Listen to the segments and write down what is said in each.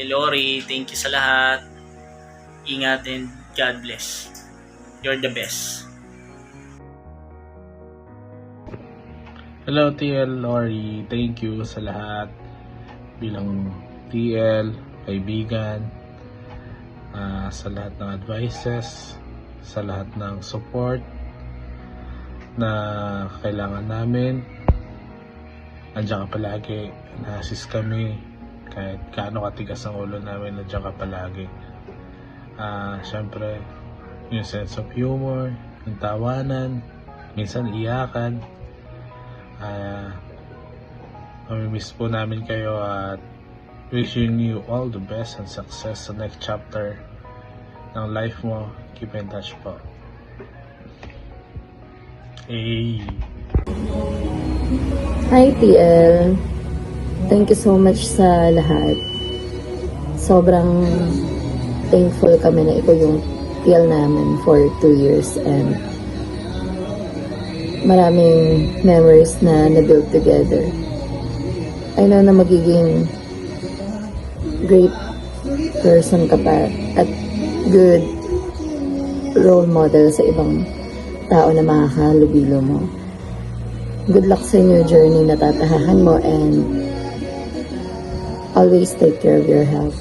Lori, thank you sa lahat. Ingat and God bless. You're the best. Hello TL Lori, thank you sa lahat bilang TL, kaibigan, sa lahat ng advices, sa lahat ng support na kailangan namin. Andiyan ka palagi, na-assist kami kahit gaano katigas ang ulo namin, nandiyan ka palagi. Syempre, yung sense of humor, yung tawanan, minsan iyakan. Mamimiss po namin kayo at wishing you all the best and success sa next chapter ng life mo. Keep in touch po. Hey! Hi TL, thank you so much sa lahat. Sobrang thankful kami na ikaw yung TL namin for 2 years and maraming memories na na-build together. I know na magiging great person ka pa at good role model sa ibang tao na makakahalubilo mo. Good luck sa new journey na tatahakan mo and always take care of your health.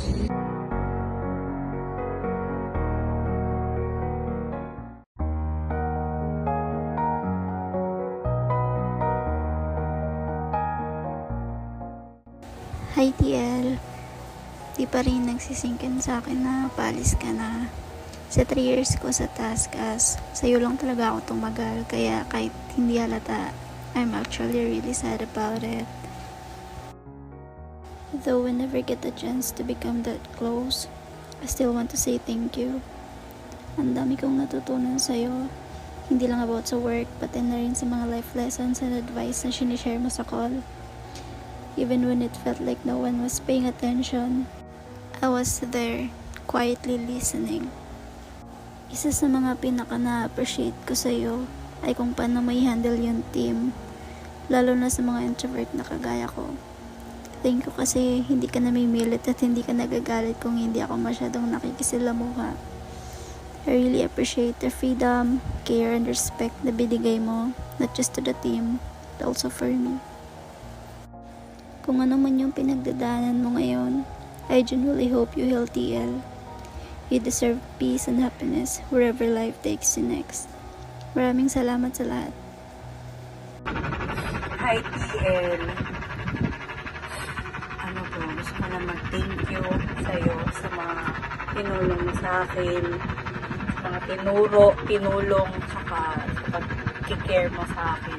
Hi TL, di pa rin nagsisinkin sa akin na paalis ka na. Sa 3 years ko sa Taskas, sa'yo lang talaga ako tumagal, kaya kahit hindi halata, I'm actually really sad about it. Though we never get the chance to become that close, I still want to say thank you. Ang dami kong natutunan sa'yo, hindi lang about sa work, pati na rin sa mga life lessons and advice na sinishare mo sa call. Even when it felt like no one was paying attention, I was there, quietly listening. Isa sa mga pinaka na-appreciate ko sa'yo ay kung paano may handle yung team, lalo na sa mga introvert na kagaya ko. Thank you kasi hindi ka namimilit at hindi ka nagagalit kung hindi ako masyadong nakikisilamuha. I really appreciate the freedom, care, and respect na binigay mo, not just to the team, but also for me. Kung ano man yung pinagdadaanan mo ngayon, I genuinely hope you heal TL. You deserve peace and happiness wherever life takes you next. Maraming salamat sa lahat. Hi TL. Gusto ko na mag-thank you sa'yo sa mga tinulong mo sa akin, sa mga tinulong, saka sa pag-care mo sa akin.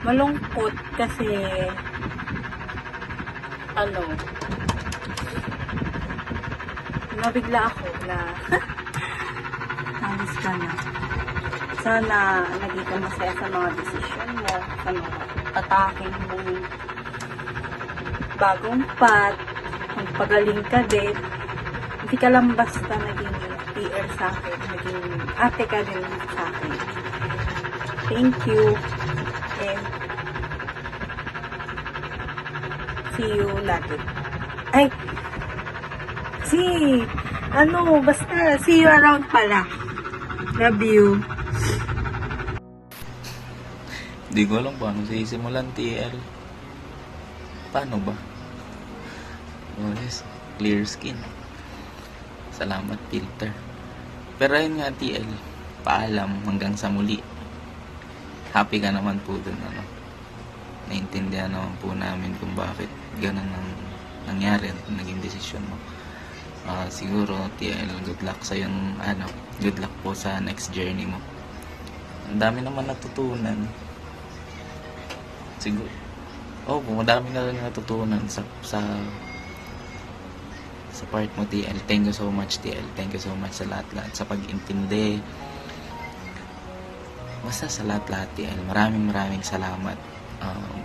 Malungkot kasi nabigla ako na alis ka na. Sana naging ka masaya sa mga desisyon mo, sa mga ataking mong bagong path, magpagaling ka din. Hindi ka lang basta naging PR sa akin, naging ate ka din sa akin. Thank you and see you lagi. Basta see you around pala. Love you. Di ko alam paano sisimulan TL. Paano ba? Yes, clear skin. Salamat filter. Pero ayun nga TL, paalam hanggang sa muli. Happy ka naman po dun, naintindihan naman po namin kung bakit ganun ang nangyari at naging desisyon mo. Siguro TL, good luck sa yung good luck po sa next journey mo. Ang dami naman natutunan. Siguro madami na rin natutunan sa part mo TL. Thank you so much TL. Thank you so much sa lahat-lahat, sa pag-intindi. Basta sa lahat-lahat TL. Maraming salamat.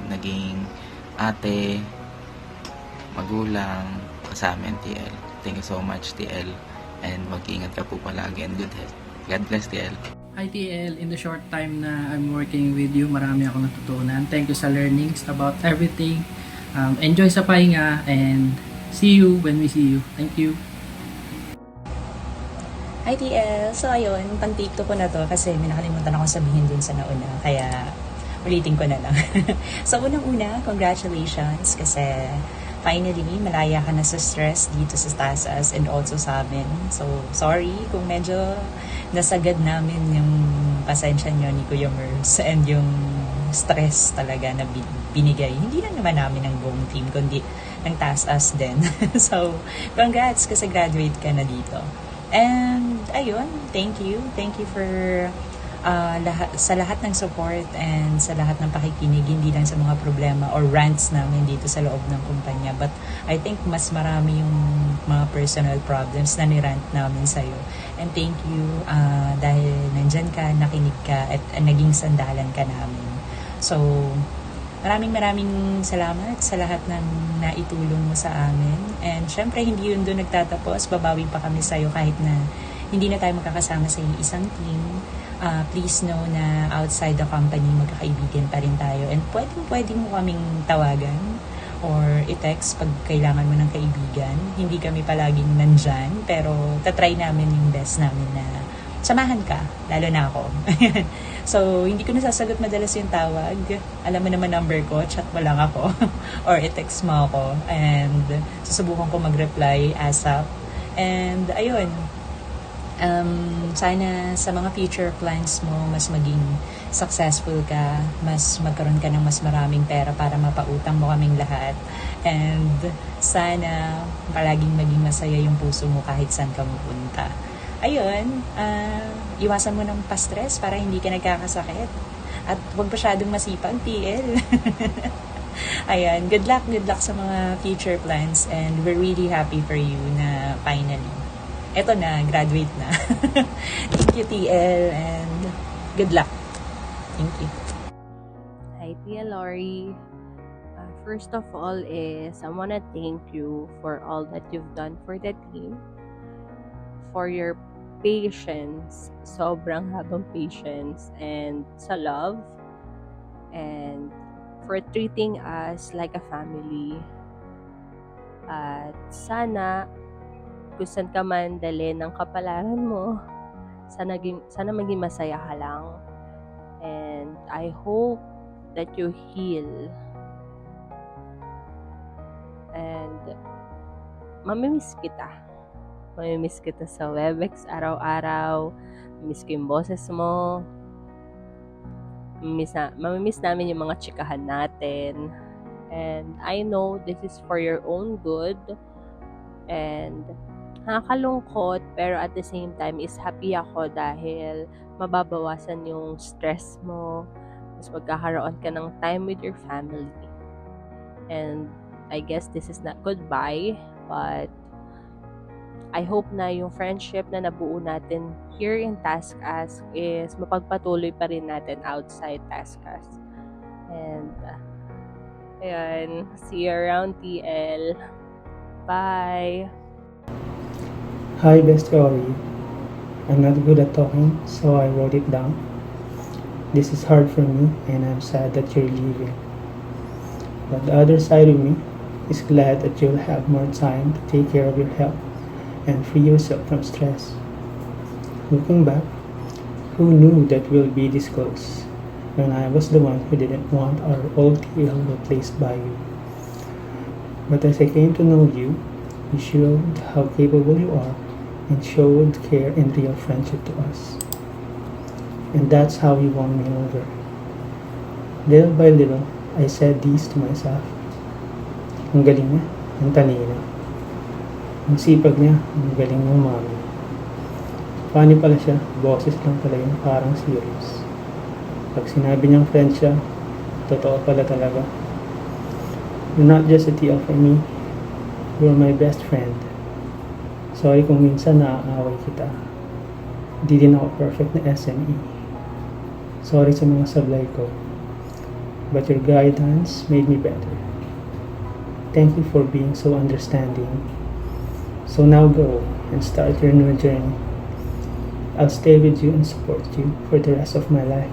Naging ate, magulang, kasama TL. Thank you so much TL. And mag-ingat ka po palagi and good health. God bless TL. Hi TL, in the short time na I'm working with you, marami akong natutunan. Thank you sa learnings about everything. Enjoy sa pahinga and See you when we see you. Thank you. Hi TL! So ayun, pang take 2 ko na to kasi may nakalimutan akong sabihin dun sa nauna. Kaya ulitin ko na lang. So unang-una, congratulations kasi finally malaya ka na sa stress dito sa TASAS and also sa amin. So sorry kung medyo nasagad namin yung pasensya nyo ni Kuya Mers and yung stress talaga na binigay. Hindi lang naman namin ng buong team kundi ng TASAS din. So congrats kasi graduate ka na dito. And ayun, thank you. Thank you for sa lahat ng support and sa lahat ng pakikinig, hindi lang sa mga problema or rants namin dito sa loob ng kumpanya. But I think mas marami yung mga personal problems na nirant namin sa'yo. And thank you dahil nandyan ka, nakinig ka, at naging sandalan ka namin. So, maraming salamat sa lahat ng naitulong mo sa amin. And syempre, hindi yun doon nagtatapos. Babawi pa kami sa'yo kahit na hindi na tayo magkakasama sa isang team. Please know na outside the company, magkakaibigan pa rin tayo. And pwede mo kaming tawagan or i-text pag kailangan mo ng kaibigan. Hindi kami palaging nandyan, pero tatry namin yung best namin na samahan ka, lalo na ako. So, hindi ko nasasagot madalas yung tawag. Alam mo naman number ko, chat mo lang ako. Or i-text mo ako. And susubukan ko mag-reply ASAP. And ayun, sana sa mga future plans mo, mas maging successful ka, mas magkaroon ka ng mas maraming pera para mapautang mo kaming lahat. And sana palaging maging masaya yung puso mo kahit saan ka mapunta. Ayun, iwasan mo ng pa-stress para hindi ka nagkakasakit. At huwag masyadong masipag, TL. Ayan, good luck sa mga future plans and we're really happy for you na finally. Eto na, graduate na. Thank you, TL, and good luck. Thank you. Hi, Tia Lori. First of all is I want to thank you for all that you've done for the team, for your patience, sobrang habang patience, and sa love, and for treating us like a family. At sana, kung saan ka man dali ng kapalaran mo, sana maging masaya ka lang. And I hope that you heal. And mamimiss kita. Mamimiss kita sa Webex araw-araw. Mamimiss ko yung boses mo. Mamimiss namin yung mga chikahan natin. And I know this is for your own good. And nakakalungkot, pero at the same time is happy ako dahil mababawasan yung stress mo. Mas magkakaroon ka ng time with your family. And I guess this is not goodbye, but I hope na yung friendship na nabuo natin here in TASAS is mapagpatuloy pa rin natin outside TASAS. And ayan, see you around, TL. Bye! Hi, best Ori. I'm not good at talking, so I wrote it down. This is hard for me, and I'm sad that you're leaving. But the other side of me is glad that you'll have more time to take care of your health and free yourself from stress. Looking back, who knew that we'll be this close when I was the one who didn't want our old TL replaced by you. But as I came to know you, you showed how capable you are and showed care and real friendship to us. And that's how you won me over. Little by little, I said these to myself. Ang galing niya, ang talino. Ang sipag niya, ang galing ng mami. Funny pala siya, boses lang pala yun, parang serious. Pag sinabi niyang friend siya, totoo pala talaga. You're not just a TL for me, you're my best friend. Sorry kung minsan naaaway kita. Di din ako perfect na SME. Sorry sa mga sablay ko. But your guidance made me better. Thank you for being so understanding. So now go and start your new journey. I'll stay with you and support you for the rest of my life.